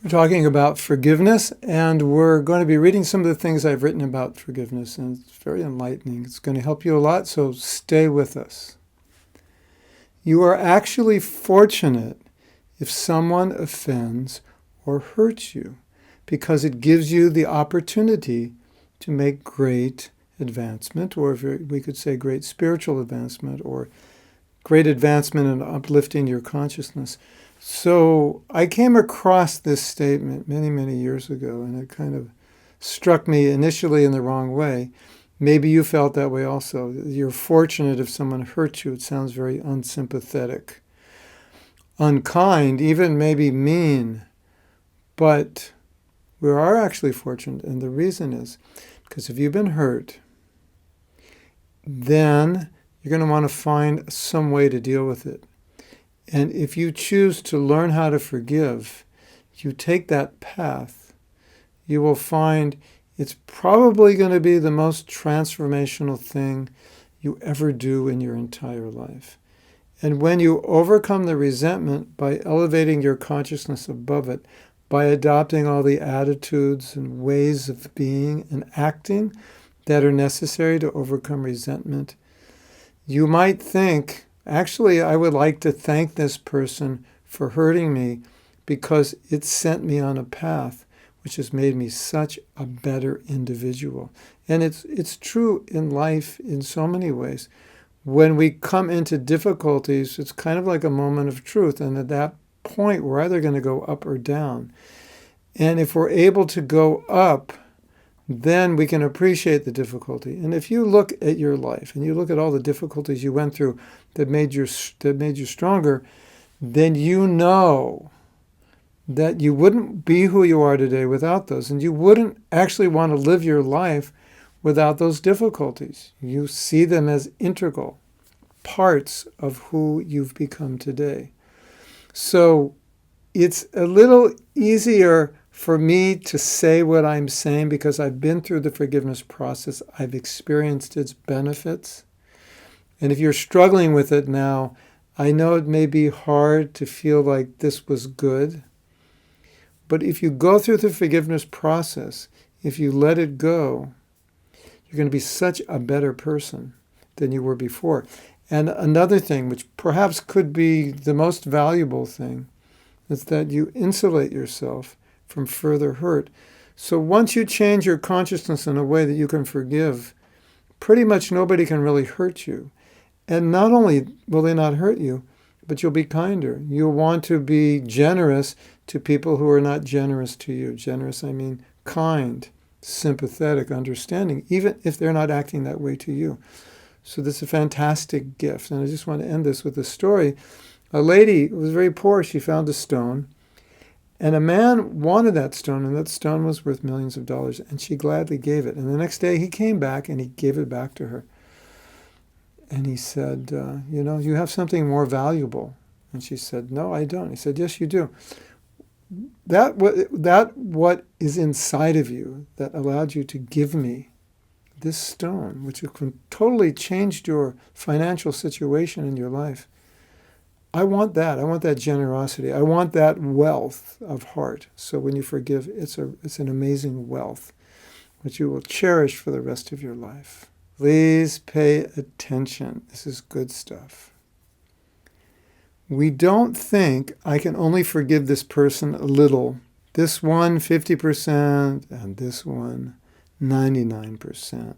We're talking about forgiveness, and we're going to be reading some of the things I've written about forgiveness, and it's very enlightening. It's going to help you a lot, so stay with us. You are actually fortunate if someone offends or hurts you, because it gives you the opportunity to make great advancement, or if we could say great spiritual advancement, or great advancement in uplifting your consciousness. So I came across this statement many, many years ago, and it kind of struck me initially in the wrong way. Maybe you felt that way also. You're fortunate if someone hurts you. It sounds very unsympathetic, unkind, even maybe mean. But we are actually fortunate, and the reason is because if you've been hurt, then you're going to want to find some way to deal with it. And if you choose to learn how to forgive, you take that path, you will find it's probably going to be the most transformational thing you ever do in your entire life. And when you overcome the resentment by elevating your consciousness above it, by adopting all the attitudes and ways of being and acting that are necessary to overcome resentment, you might think, actually, I would like to thank this person for hurting me because it sent me on a path which has made me such a better individual. And it's true in life in so many ways. When we come into difficulties, it's kind of like a moment of truth. And at that point, we're either going to go up or down. And if we're able to go up, then we can appreciate the difficulty. And if you look at your life and you look at all the difficulties you went through that made you stronger, then you know that you wouldn't be who you are today without those. And you wouldn't actually want to live your life without those difficulties. You see them as integral parts of who you've become today. So it's a little easier for me to say what I'm saying because I've been through the forgiveness process. I've experienced its benefits. And if you're struggling with it now, I know it may be hard to feel like this was good. But if you go through the forgiveness process, if you let it go, you're going to be such a better person than you were before. And another thing, which perhaps could be the most valuable thing, is that you insulate yourself from further hurt. So once you change your consciousness in a way that you can forgive, pretty much nobody can really hurt you. And not only will they not hurt you, but you'll be kinder. You'll want to be generous to people who are not generous to you. Generous, I mean kind, sympathetic, understanding, even if they're not acting that way to you. So this is a fantastic gift. And I just want to end this with a story. A lady who was very poor, she found a stone. And a man wanted that stone, and that stone was worth millions of dollars, and she gladly gave it. And the next day he came back and he gave it back to her. And he said, you have something more valuable. And she said, no, I don't. He said, yes, you do. That what is inside of you that allowed you to give me this stone, which totally changed your financial situation in your life. I want that. I want that generosity. I want that wealth of heart. So when you forgive, it's an amazing wealth, which you will cherish for the rest of your life. Please pay attention. This is good stuff. We don't think I can only forgive this person a little. This one 50% and this one 99%.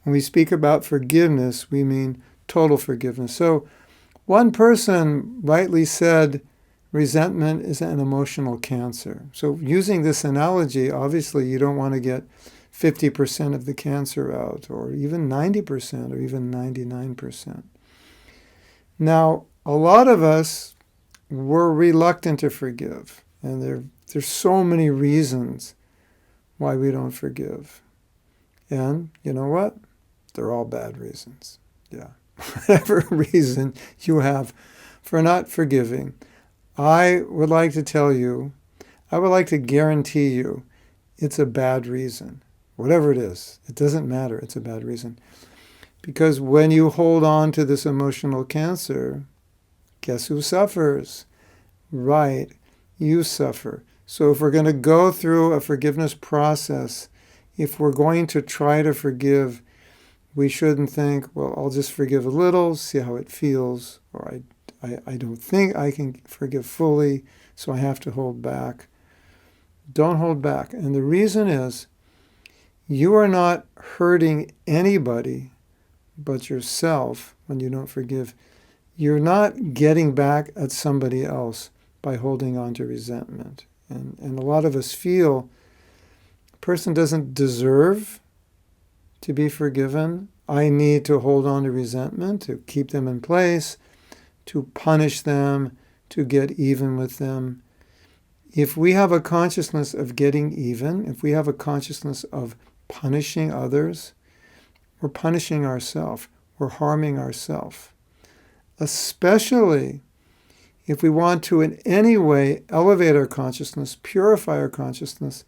When we speak about forgiveness, we mean total forgiveness. So one person rightly said resentment is an emotional cancer. So using this analogy, obviously you don't want to get 50% of the cancer out, or even 90%, or even 99%. Now, a lot of us were reluctant to forgive, and there's so many reasons why we don't forgive. And you know what? They're all bad reasons. Yeah. Whatever reason you have for not forgiving, I would like to tell you, I would like to guarantee you, it's a bad reason. Whatever it is, it doesn't matter, it's a bad reason. Because when you hold on to this emotional cancer, guess who suffers? Right, you suffer. So if we're going to go through a forgiveness process, if we're going to try to forgive, we shouldn't think, well, I'll just forgive a little, see how it feels, or I don't think I can forgive fully, so I have to hold back. Don't hold back. And the reason is, you are not hurting anybody but yourself when you don't forgive. You're not getting back at somebody else by holding on to resentment. And a lot of us feel a person doesn't deserve to be forgiven. I need to hold on to resentment, to keep them in place, to punish them, to get even with them. If we have a consciousness of getting even, if we have a consciousness of punishing others, we're punishing ourselves. We're harming ourselves. Especially if we want to in any way elevate our consciousness, purify our consciousness,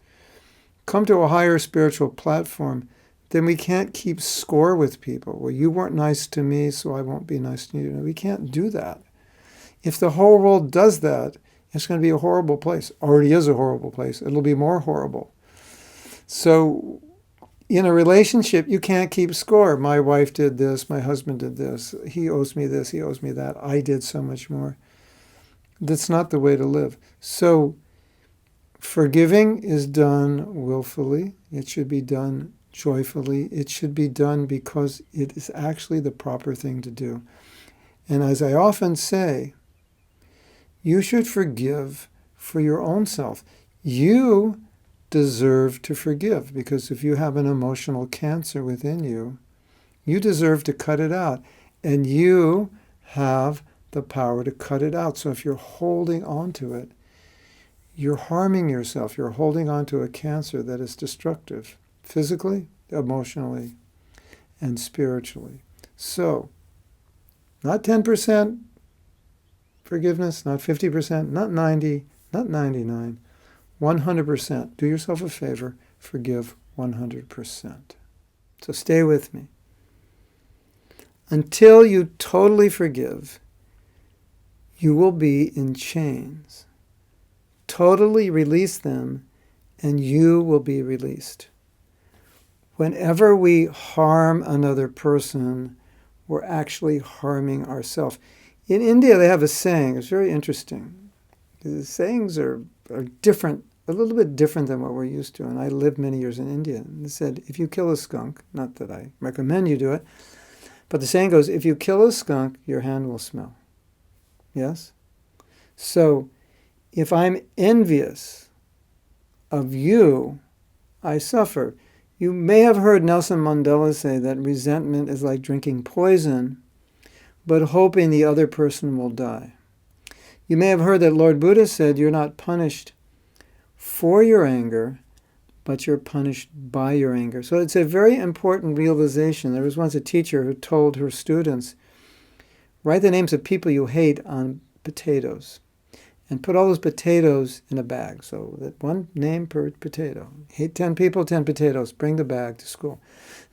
come to a higher spiritual platform, then we can't keep score with people. Well, you weren't nice to me, so I won't be nice to you. No, we can't do that. If the whole world does that, it's going to be a horrible place. Already is a horrible place. It'll be more horrible. So in a relationship, you can't keep score. My wife did this, my husband did this, he owes me this, he owes me that, I did so much more. That's not the way to live. So forgiving is done willfully. It should be done joyfully. It should be done because it is actually the proper thing to do. And as I often say, you should forgive for your own self. You deserve to forgive, because if you have an emotional cancer within you, you deserve to cut it out. And you have the power to cut it out. So if you're holding on to it, you're harming yourself. You're holding on to a cancer that is destructive, physically, emotionally, and spiritually. So, not 10% forgiveness, not 50%, not 90%, not 99%, 100%. Do yourself a favor, forgive 100%. So stay with me. Until you totally forgive, you will be in chains. Totally release them, and you will be released. Whenever we harm another person, we're actually harming ourselves. In India, they have a saying. It's very interesting. The sayings are different, a little bit different than what we're used to. And I lived many years in India. And they said, if you kill a skunk, not that I recommend you do it, but the saying goes, if you kill a skunk, your hand will smell. Yes? So if I'm envious of you, I suffer. You may have heard Nelson Mandela say that resentment is like drinking poison, but hoping the other person will die. You may have heard that Lord Buddha said you're not punished for your anger, but you're punished by your anger. So it's a very important realization. There was once a teacher who told her students, write the names of people you hate on potatoes and put all those potatoes in a bag. So that one name per potato. Hate 10 people, 10 potatoes. Bring the bag to school.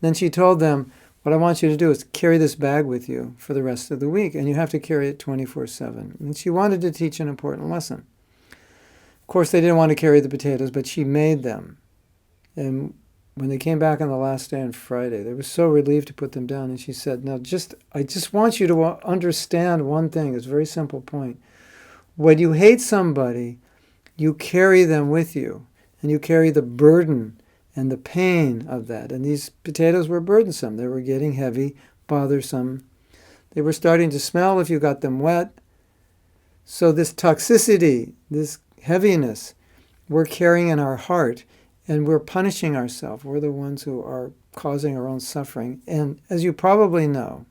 Then she told them, what I want you to do is carry this bag with you for the rest of the week, and you have to carry it 24/7. And she wanted to teach an important lesson. Of course, they didn't want to carry the potatoes, but she made them. And when they came back on the last day on Friday, they were so relieved to put them down. And she said, now, I just want you to understand one thing. It's a very simple point. When you hate somebody, you carry them with you, and you carry the burden and the pain of that. And these potatoes were burdensome. They were getting heavy, bothersome. They were starting to smell if you got them wet. So this toxicity, this heaviness, we're carrying in our heart, and we're punishing ourselves. We're the ones who are causing our own suffering. And as you probably know,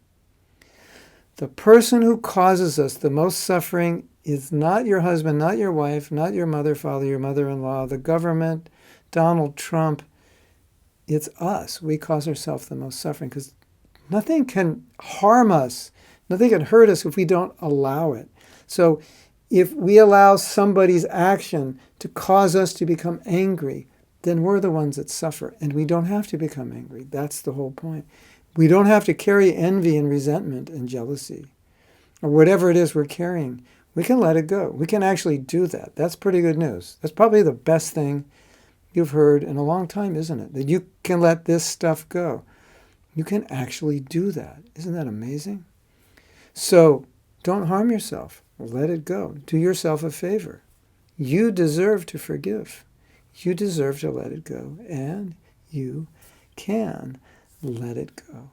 the person who causes us the most suffering is not your husband, not your wife, not your mother, father, your mother-in-law, the government, Donald Trump. It's us. We cause ourselves the most suffering because nothing can harm us. Nothing can hurt us if we don't allow it. So if we allow somebody's action to cause us to become angry, then we're the ones that suffer. And we don't have to become angry. That's the whole point. We don't have to carry envy and resentment and jealousy or whatever it is we're carrying. We can let it go. We can actually do that. That's pretty good news. That's probably the best thing you've heard in a long time, isn't it? That you can let this stuff go. You can actually do that. Isn't that amazing? So don't harm yourself. Let it go. Do yourself a favor. You deserve to forgive. You deserve to let it go. And you can let it go.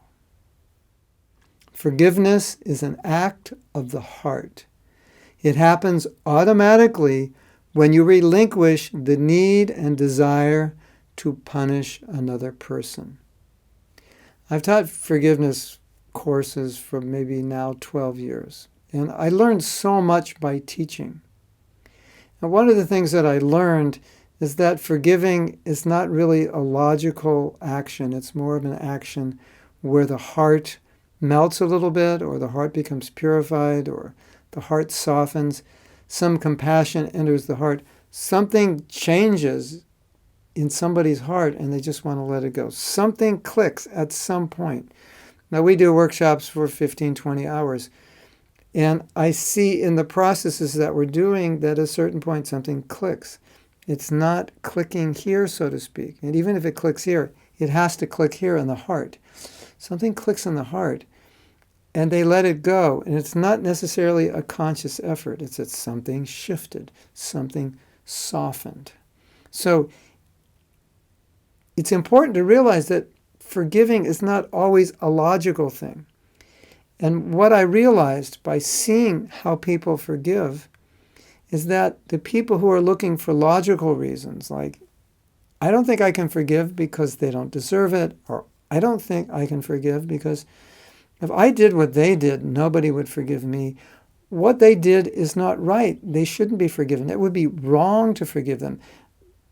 Forgiveness is an act of the heart. It happens automatically when you relinquish the need and desire to punish another person. I've taught forgiveness courses for maybe now 12 years, and I learned so much by teaching. And one of the things that I learned is that forgiving is not really a logical action. It's more of an action where the heart melts a little bit, or the heart becomes purified, or the heart softens. Some compassion enters the heart. Something changes in somebody's heart, and they just want to let it go. Something clicks at some point. Now, we do workshops for 15, 20 hours, and I see in the processes that we're doing that at a certain point something clicks. It's not clicking here, so to speak. And even if it clicks here, it has to click here in the heart. Something clicks in the heart, and they let it go. And it's not necessarily a conscious effort. It's that something shifted, something softened. So it's important to realize that forgiving is not always a logical thing. And what I realized by seeing how people forgive is that the people who are looking for logical reasons, like, I don't think I can forgive because they don't deserve it, or I don't think I can forgive because if I did what they did, nobody would forgive me. What they did is not right. They shouldn't be forgiven. It would be wrong to forgive them.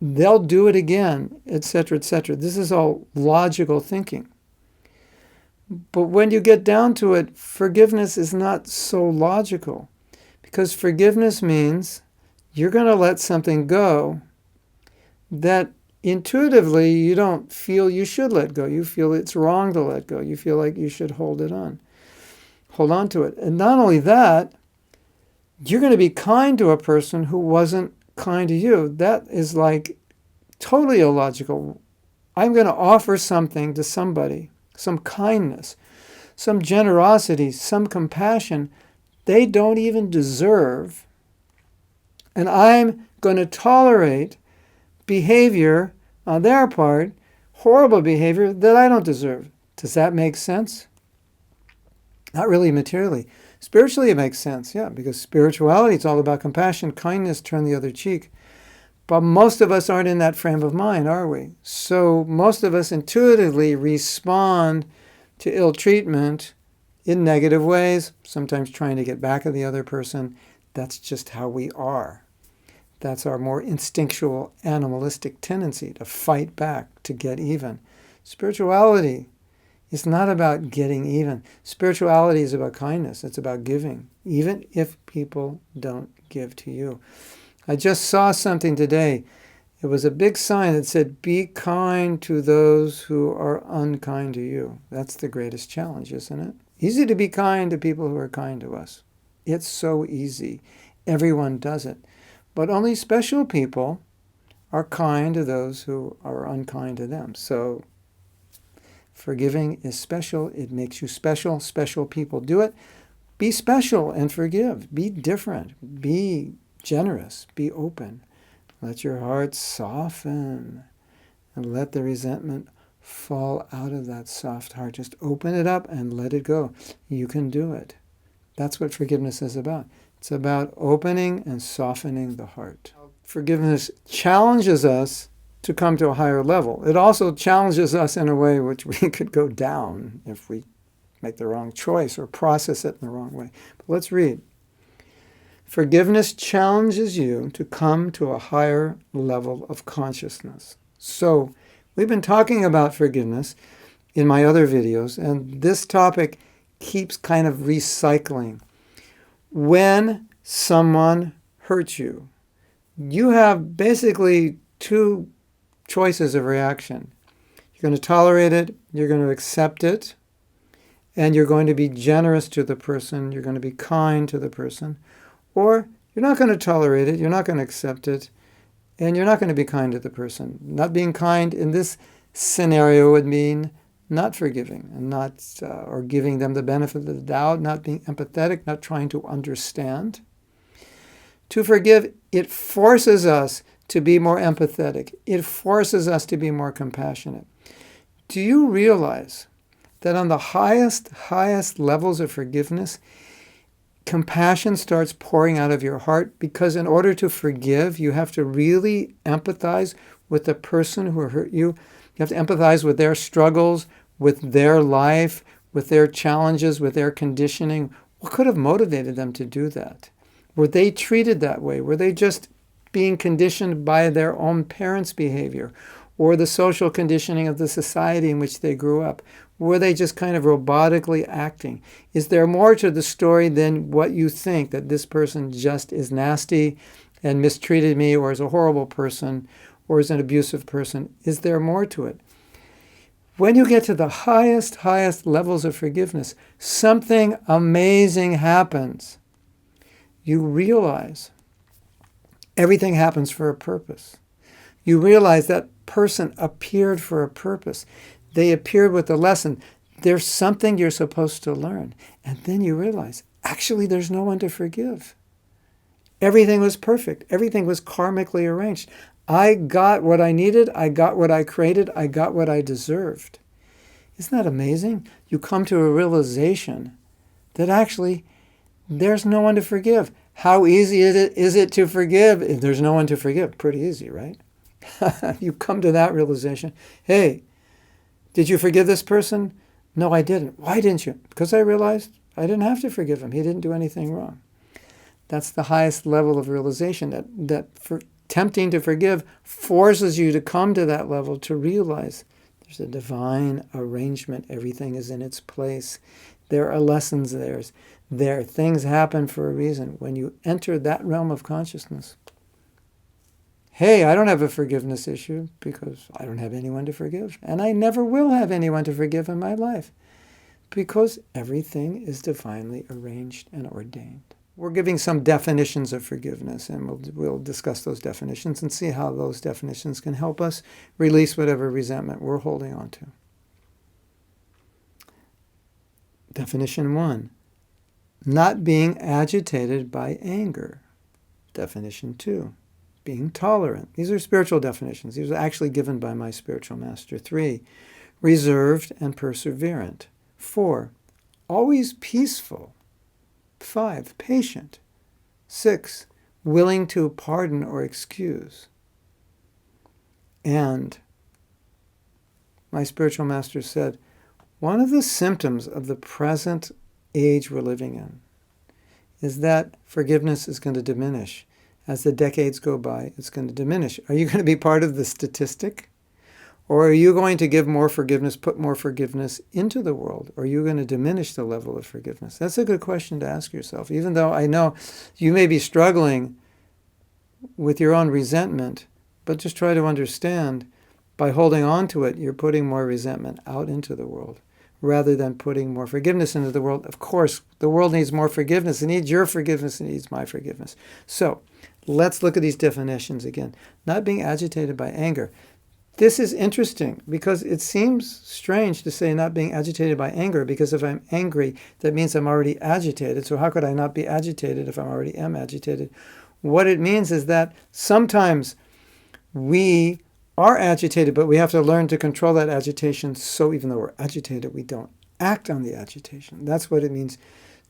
They'll do it again, etc., etc. This is all logical thinking. But when you get down to it, forgiveness is not so logical, because forgiveness means you're going to let something go that intuitively you don't feel you should let go. You feel it's wrong to let go. You feel like you should hold on to it. And not only that, you're going to be kind to a person who wasn't kind to you. That is like totally illogical. I'm going to offer something to somebody, some kindness, some generosity, some compassion they don't even deserve, and I'm going to tolerate behavior on their part, horrible behavior that I don't deserve. Does that make sense? Not really materially. Spiritually it makes sense, yeah, because spirituality is all about compassion, kindness, turn the other cheek. But most of us aren't in that frame of mind, are we? So most of us intuitively respond to ill treatment in negative ways, sometimes trying to get back at the other person. That's just how we are. That's our more instinctual, animalistic tendency to fight back, to get even. Spirituality is not about getting even. Spirituality is about kindness. It's about giving, even if people don't give to you. I just saw something today. It was a big sign that said, "Be kind to those who are unkind to you." That's the greatest challenge, isn't it? Easy to be kind to people who are kind to us. It's so easy. Everyone does it. But only special people are kind to those who are unkind to them. So forgiving is special. It makes you special. Special people do it. Be special and forgive. Be different. Be generous. Be open. Let your heart soften and let the resentment fall out of that soft heart. Just open it up and let it go. You can do it. That's what forgiveness is about. It's about opening and softening the heart. Forgiveness challenges us to come to a higher level. It also challenges us in a way which we could go down if we make the wrong choice or process it in the wrong way. But let's read. Forgiveness challenges you to come to a higher level of consciousness. So, we've been talking about forgiveness in my other videos, and this topic keeps kind of recycling. When someone hurts you, you have basically two choices of reaction. You're going to tolerate it, you're going to accept it, and you're going to be generous to the person, you're going to be kind to the person, or you're not going to tolerate it, you're not going to accept it, and you're not going to be kind to the person. Not being kind in this scenario would mean not forgiving and not, or giving them the benefit of the doubt, not being empathetic, not trying to understand. To forgive, it forces us to be more empathetic. It forces us to be more compassionate. Do you realize that on the highest levels of forgiveness, compassion starts pouring out of your heart? Because in order to forgive, you have to really empathize with the person who hurt you. You have to empathize with their struggles, with their life, with their challenges, with their conditioning. What could have motivated them to do that? Were they treated that way? Were they just being conditioned by their own parents' behavior or the social conditioning of the society in which they grew up? Were they just kind of robotically acting? Is there more to the story than what you think, that this person just is nasty and mistreated me, or is a horrible person, or is an abusive person? Is there more to it? When you get to the highest levels of forgiveness, something amazing happens. You realize everything happens for a purpose. You realize that person appeared for a purpose. They appeared with a lesson. There's something you're supposed to learn. And then you realize, actually, there's no one to forgive. Everything was perfect. Everything was karmically arranged. I got what I needed. I got what I created. I got what I deserved. Isn't that amazing? You come to a realization that actually there's no one to forgive. How easy is it to forgive if there's no one to forgive? Pretty easy, right? You come to that realization. Hey, did you forgive this person? No, I didn't. Why didn't you? Because I realized I didn't have to forgive him. He didn't do anything wrong. That's the highest level of realization, that for tempting to forgive forces you to come to that level, to realize there's a divine arrangement. Everything is in its place. There are lessons there. Things happen for a reason. When you enter that realm of consciousness, hey, I don't have a forgiveness issue because I don't have anyone to forgive. And I never will have anyone to forgive in my life because everything is divinely arranged and ordained. We're giving some definitions of forgiveness, and we'll discuss those definitions and see how those definitions can help us release whatever resentment we're holding on to. Definition 1, not being agitated by anger. Definition 2, being tolerant. These are spiritual definitions. These are actually given by my spiritual master. 3, reserved and perseverant. 4, always peaceful. 5, patient. 6, willing to pardon or excuse. And my spiritual master said, one of the symptoms of the present age we're living in is that forgiveness is going to diminish. As the decades go by, it's going to diminish. Are you going to be part of the statistic? Or are you going to give more forgiveness, put more forgiveness into the world? Or are you going to diminish the level of forgiveness? That's a good question to ask yourself. Even though I know you may be struggling with your own resentment, but just try to understand, by holding on to it, you're putting more resentment out into the world rather than putting more forgiveness into the world. Of course, the world needs more forgiveness. It needs your forgiveness. It needs my forgiveness. So let's look at these definitions again. Not being agitated by anger. This is interesting because it seems strange to say not being agitated by anger, because if I'm angry, that means I'm already agitated. So how could I not be agitated if I already am agitated? What it means is that sometimes we are agitated, but we have to learn to control that agitation, so even though we're agitated, we don't act on the agitation. That's what it means,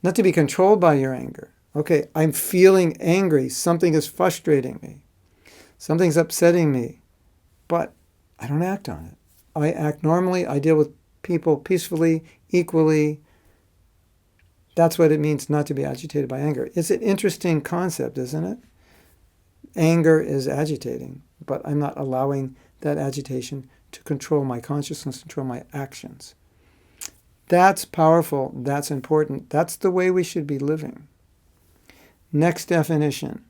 not to be controlled by your anger. Okay, I'm feeling angry. Something is frustrating me. Something's upsetting me. But I don't act on it. I act normally. I deal with people peacefully, equally. That's what it means not to be agitated by anger. It's an interesting concept, isn't it? Anger is agitating, but I'm not allowing that agitation to control my consciousness, control my actions. That's powerful. That's important. That's the way we should be living. Next definition,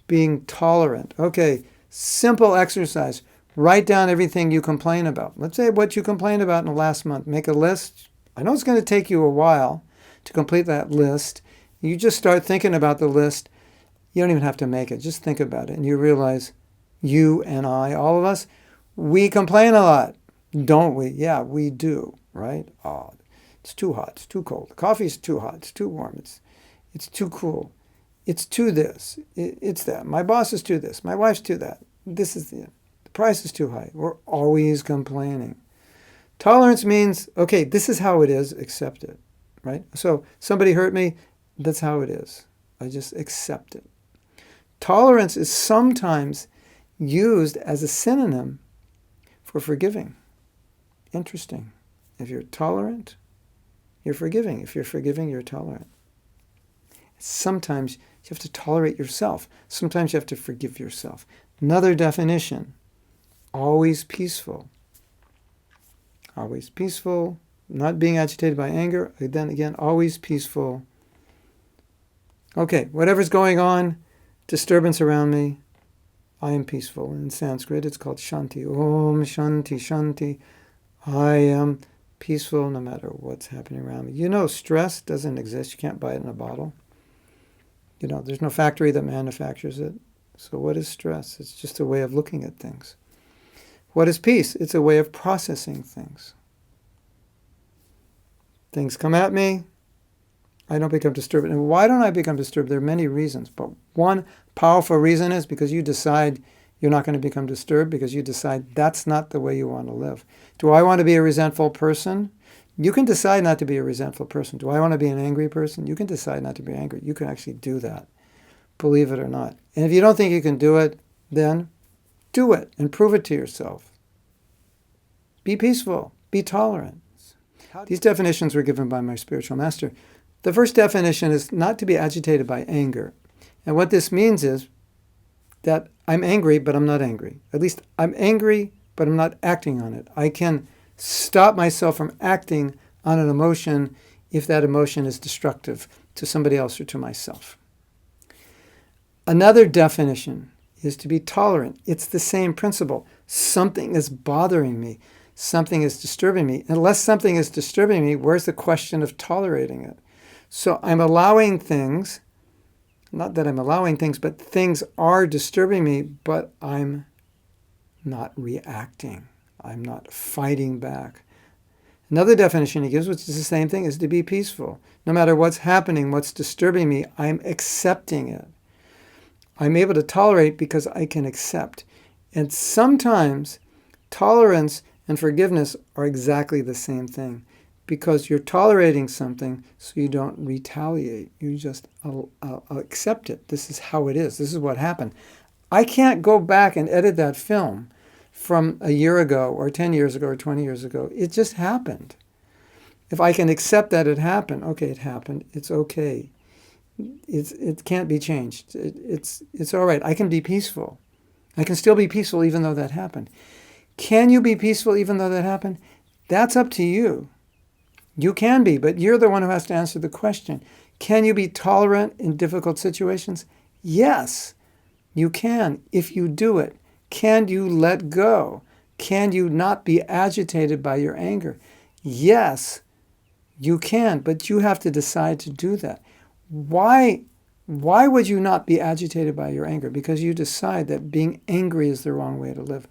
being tolerant. Okay, simple exercise. Write down everything you complain about. Let's say what you complained about in the last month. Make a list. I know it's going to take you a while to complete that list. You just start thinking about the list You don't even have to make it. Just think about it. And you realize you and I, all of us, we complain a lot, don't we? Yeah, we do, right? Oh, it's too hot. It's too cold. The coffee's too hot. It's too warm. It's too cool. It's too this. It's that. My boss is too this. My wife's too that. This is the price is too high. We're always complaining. Tolerance means, okay, this is how it is. Accept it, right? So somebody hurt me. That's how it is. I just accept it. Tolerance is sometimes used as a synonym for forgiving. Interesting. If you're tolerant, you're forgiving. If you're forgiving, you're tolerant. Sometimes you have to tolerate yourself. Sometimes you have to forgive yourself. Another definition, always peaceful. Always peaceful, not being agitated by anger. Then again, always peaceful. Okay, whatever's going on, disturbance around me, I am peaceful. In Sanskrit, it's called Shanti. Om Shanti Shanti. I am peaceful no matter what's happening around me. You know, stress doesn't exist. You can't buy it in a bottle. You know, there's no factory that manufactures it. So what is stress? It's just a way of looking at things. What is peace? It's a way of processing things. Things come at me, I don't become disturbed. And why don't I become disturbed? There are many reasons, but one powerful reason is because you decide you're not going to become disturbed, because you decide that's not the way you want to live. Do I want to be a resentful person? You can decide not to be a resentful person. Do I want to be an angry person? You can decide not to be angry. You can actually do that, believe it or not. And if you don't think you can do it, then do it and prove it to yourself. Be peaceful. Be tolerant. These definitions were given by my spiritual master. The first definition is not to be agitated by anger. And what this means is that I'm angry, but I'm not angry. At least I'm angry, but I'm not acting on it. I can stop myself from acting on an emotion if that emotion is destructive to somebody else or to myself. Another definition is to be tolerant. It's the same principle. Something is bothering me. Something is disturbing me. Unless something is disturbing me, where's the question of tolerating it? So I'm allowing things, not that I'm allowing things, but things are disturbing me, but I'm not reacting. I'm not fighting back. Another definition he gives, which is the same thing, is to be peaceful. No matter what's happening, what's disturbing me, I'm accepting it. I'm able to tolerate because I can accept. And sometimes tolerance and forgiveness are exactly the same thing, because you're tolerating something so you don't retaliate. You just I'll accept it. This is how it is. This is what happened. I can't go back and edit that film from a year ago or 10 years ago or 20 years ago. It just happened. If I can accept that it happened, okay, it happened. It's okay. It can't be changed. It's all right. I can be peaceful. I can still be peaceful even though that happened. Can you be peaceful even though that happened? That's up to you. You can be, but you're the one who has to answer the question. Can you be tolerant in difficult situations? Yes, you can if you do it. Can you let go? Can you not be agitated by your anger? Yes, you can, but you have to decide to do that. Why would you not be agitated by your anger? Because you decide that being angry is the wrong way to live.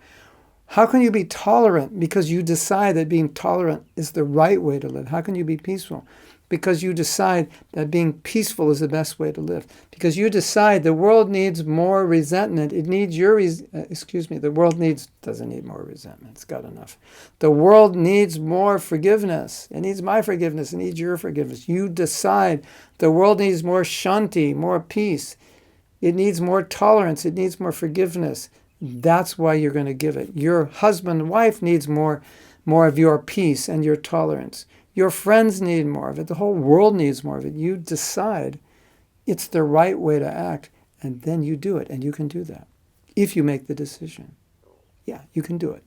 How can you be tolerant? Because you decide that being tolerant is the right way to live. How can you be peaceful? Because you decide that being peaceful is the best way to live. Because you decide the world needs more resentment. It needs the world doesn't need more resentment. It's got enough. The world needs more forgiveness. It needs my forgiveness. It needs your forgiveness. You decide the world needs more shanti, more peace. It needs more tolerance. It needs more forgiveness. That's why you're going to give it. Your husband and wife needs more of your peace and your tolerance. Your friends need more of it. The whole world needs more of it. You decide it's the right way to act, and then you do it, and you can do that if you make the decision. Yeah, you can do it.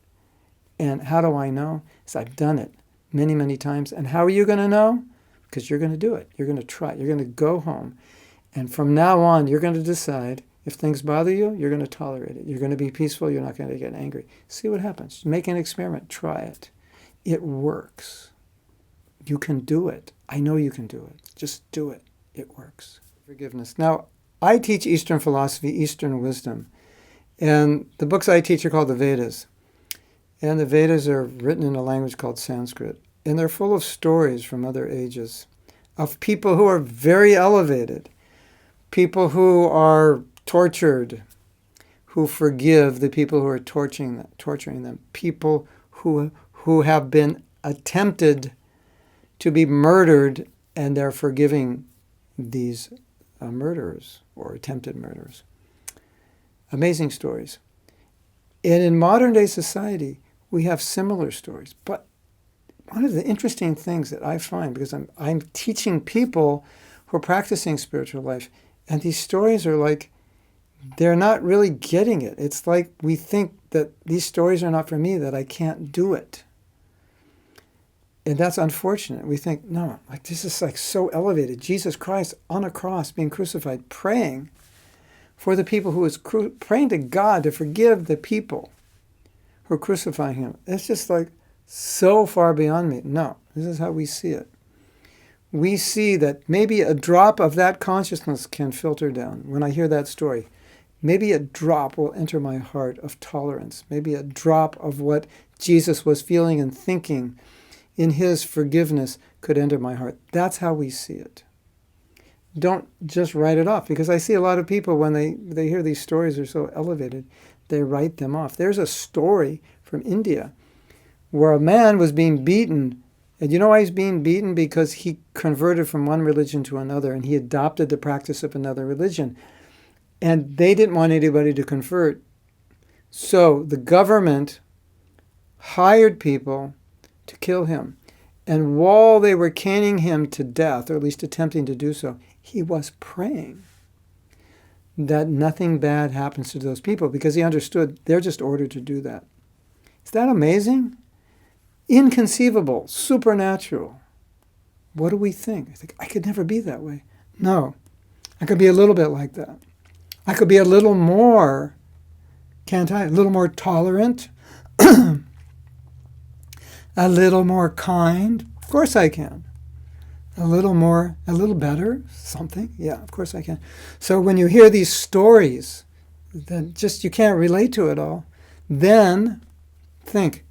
And how do I know? Because I've done it many, many times. And how are you going to know? Because you're going to do it. You're going to try it. You're going to go home. And from now on, you're going to decide if things bother you, you're going to tolerate it. You're going to be peaceful. You're not going to get angry. See what happens. Make an experiment. Try it. It works. You can do it. I know you can do it. Just do it. It works. Forgiveness. Now, I teach Eastern philosophy, Eastern wisdom. And the books I teach are called the Vedas. And the Vedas are written in a language called Sanskrit. And they're full of stories from other ages of people who are very elevated, people who are tortured, who forgive the people who are torturing them, people who have been attempted to be murdered, and they're forgiving these murderers or attempted murderers. Amazing stories. And in modern day society, we have similar stories. But one of the interesting things that I find, because I'm teaching people who are practicing spiritual life, and these stories are like, they're not really getting it. It's like we think that these stories are not for me, that I can't do it. And that's unfortunate. We think, no, like this is like so elevated. Jesus Christ on a cross being crucified, praying for the people who was praying to God to forgive the people who are crucifying him. It's just like so far beyond me. No, this is how we see it. We see that maybe a drop of that consciousness can filter down. When I hear that story, maybe a drop will enter my heart of tolerance. Maybe a drop of what Jesus was feeling and thinking in his forgiveness could enter my heart. That's how we see it. Don't just write it off, because I see a lot of people when they hear these stories are so elevated, they write them off. There's a story from India where a man was being beaten. And you know why he's being beaten? Because he converted from one religion to another, and he adopted the practice of another religion. And they didn't want anybody to convert. So the government hired people to kill him. And while they were caning him to death, or at least attempting to do so, he was praying that nothing bad happens to those people, because he understood they're just ordered to do that. Is that amazing? Inconceivable, supernatural. What do we think? I think, I could never be that way. No, I could be a little bit like that. I could be a little more, can't I? A little more tolerant, a little more kind. Of course I can. A little better, something. Yeah, of course I can. So when you hear these stories that just you can't relate to it all, then think,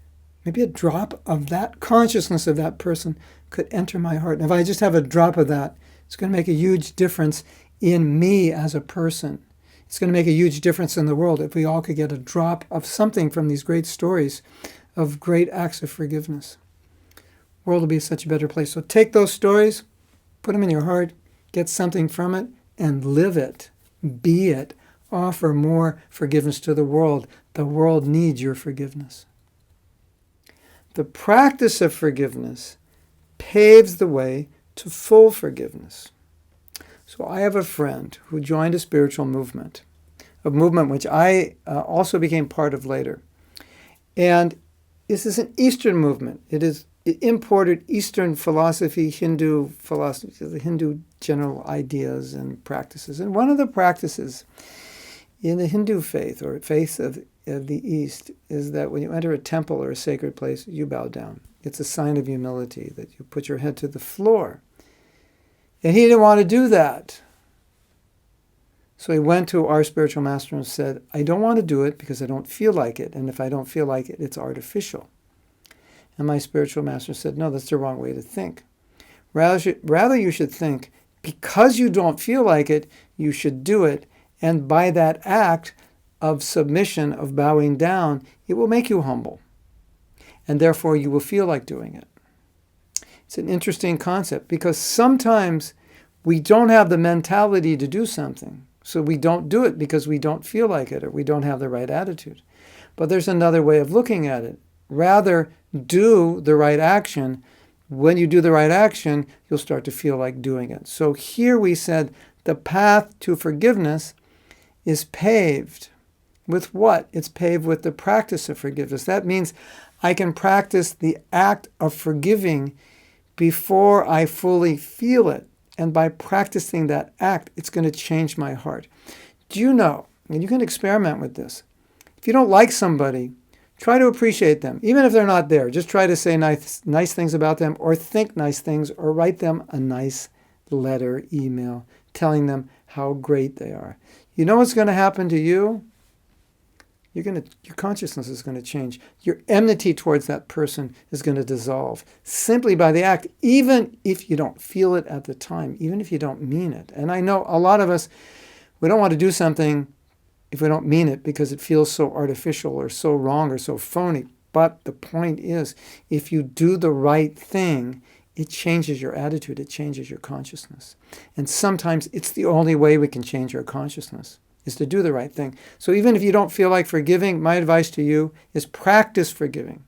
maybe a drop of that consciousness of that person could enter my heart. And if I just have a drop of that, it's going to make a huge difference in me as a person. It's going to make a huge difference in the world if we all could get a drop of something from these great stories of great acts of forgiveness. The world will be such a better place. So take those stories, put them in your heart, get something from it, and live it. Be it. Offer more forgiveness to the world. The world needs your forgiveness. The practice of forgiveness paves the way to full forgiveness. So I have a friend who joined a spiritual movement, a movement which I also became part of later. And this is an Eastern movement. It imported Eastern philosophy, Hindu philosophy, the Hindu general ideas and practices. And one of the practices in the Hindu faith, or faith of the East, is that when you enter a temple or a sacred place, you bow down. It's a sign of humility that you put your head to the floor. And he didn't want to do that. So he went to our spiritual master and said, I don't want to do it because I don't feel like it. And if I don't feel like it, it's artificial. And my spiritual master said, no, that's the wrong way to think. Rather you should think, because you don't feel like it, you should do it. And by that act of submission, of bowing down, it will make you humble. And therefore you will feel like doing it. It's an interesting concept, because sometimes we don't have the mentality to do something. So we don't do it because we don't feel like it, or we don't have the right attitude. But there's another way of looking at it. Rather, do the right action. When you do the right action, you'll start to feel like doing it. So here we said the path to forgiveness is paved with what? It's paved with the practice of forgiveness. That means I can practice the act of forgiving before I fully feel it. And by practicing that act, it's going to change my heart. Do you know, and you can experiment with this, if you don't like somebody, try to appreciate them. Even if they're not there, just try to say nice things about them, or think nice things, or write them a nice letter, email, telling them how great they are. You know what's going to happen to you? Your consciousness is going to change. Your enmity towards that person is going to dissolve simply by the act, even if you don't feel it at the time, even if you don't mean it. And I know a lot of us, we don't want to do something if we don't mean it because it feels so artificial or so wrong or so phony. But the point is, if you do the right thing, it changes your attitude, it changes your consciousness. And sometimes it's the only way we can change our consciousness, is to do the right thing. So even if you don't feel like forgiving, my advice to you is practice forgiving.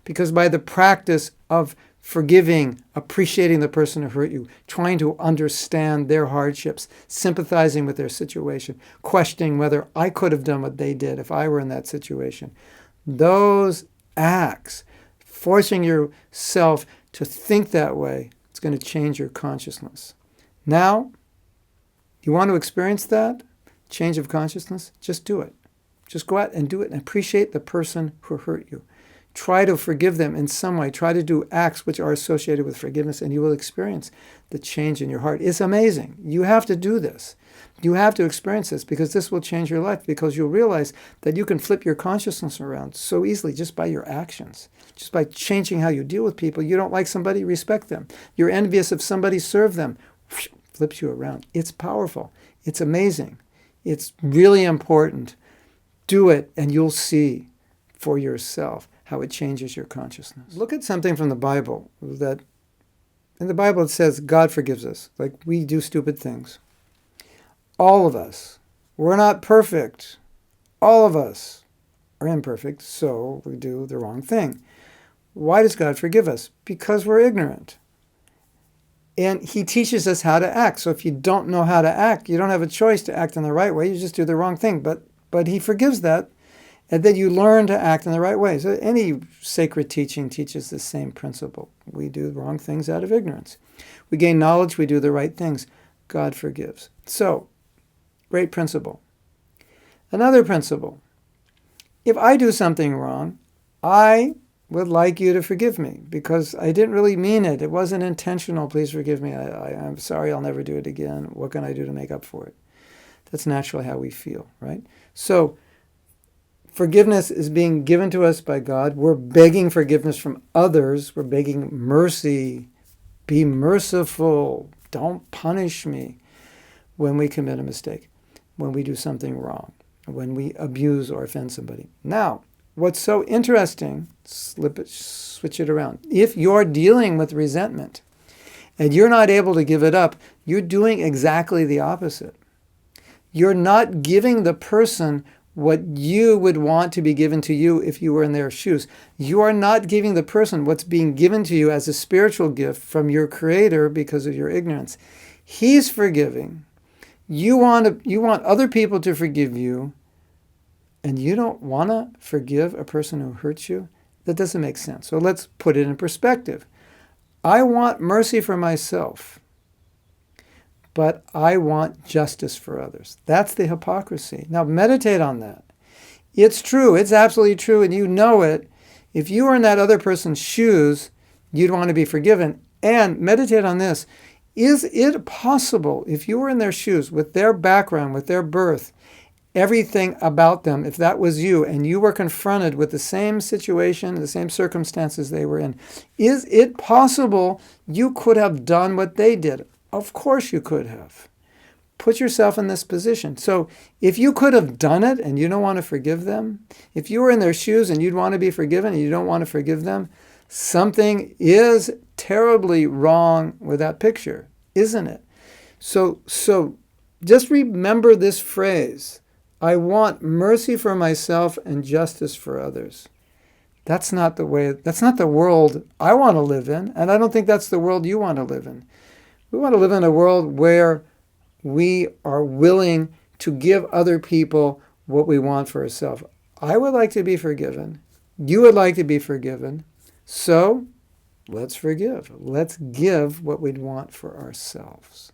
Because by the practice of forgiving, appreciating the person who hurt you, trying to understand their hardships, sympathizing with their situation, questioning whether I could have done what they did if I were in that situation, those acts, forcing yourself to think that way, it's going to change your consciousness. Now, you want to experience that? Change of consciousness, just do it. Just go out and do it and appreciate the person who hurt you. Try to forgive them in some way. Try to do acts which are associated with forgiveness, and you will experience the change in your heart. It's amazing. You have to do this. You have to experience this because this will change your life, because you'll realize that you can flip your consciousness around so easily just by your actions, just by changing how you deal with people. You don't like somebody, respect them. You're envious of somebody, serve them. Flips you around. It's powerful. It's amazing. It's really important. Do it, and you'll see for yourself how it changes your consciousness. Look at something from the Bible. That in the Bible it says God forgives us. Like, we do stupid things. All of us. We're not perfect. All of us are imperfect, so we do the wrong thing. Why does God forgive us? Because we're ignorant. And he teaches us how to act. So if you don't know how to act, you don't have a choice to act in the right way. You just do the wrong thing. But he forgives that, and then you learn to act in the right way. So any sacred teaching teaches the same principle. We do wrong things out of ignorance. We gain knowledge, we do the right things. God forgives. So, great principle. Another principle. If I do something wrong, I would like you to forgive me because I didn't really mean it. It wasn't intentional. Please forgive me. I'm sorry. I'll never do it again. What can I do to make up for it? That's naturally how we feel, right? So forgiveness is being given to us by God. We're begging forgiveness from others. We're begging mercy. Be merciful. Don't punish me when we commit a mistake, when we do something wrong, when we abuse or offend somebody. Now, what's so interesting, switch it around. If you're dealing with resentment and you're not able to give it up, you're doing exactly the opposite. You're not giving the person what you would want to be given to you if you were in their shoes. You are not giving the person what's being given to you as a spiritual gift from your Creator because of your ignorance. He's forgiving. You want other people to forgive you, and you don't want to forgive a person who hurts you? That doesn't make sense. So let's put it in perspective. I want mercy for myself, but I want justice for others. That's the hypocrisy. Now meditate on that. It's true. It's absolutely true, and you know it. If you were in that other person's shoes, you'd want to be forgiven. And meditate on this. Is it possible, if you were in their shoes, with their background, with their birth, everything about them, if that was you, and you were confronted with the same situation, the same circumstances they were in, is it possible you could have done what they did? Of course you could have. Put yourself in this position. So if you could have done it and you don't want to forgive them, if you were in their shoes and you'd want to be forgiven and you don't want to forgive them, something is terribly wrong with that picture, isn't it? So just remember this phrase. I want mercy for myself and justice for others. That's not the world I want to live in, and I don't think that's the world you want to live in. We want to live in a world where we are willing to give other people what we want for ourselves. I would like to be forgiven. You would like to be forgiven. So let's forgive. Let's give what we'd want for ourselves.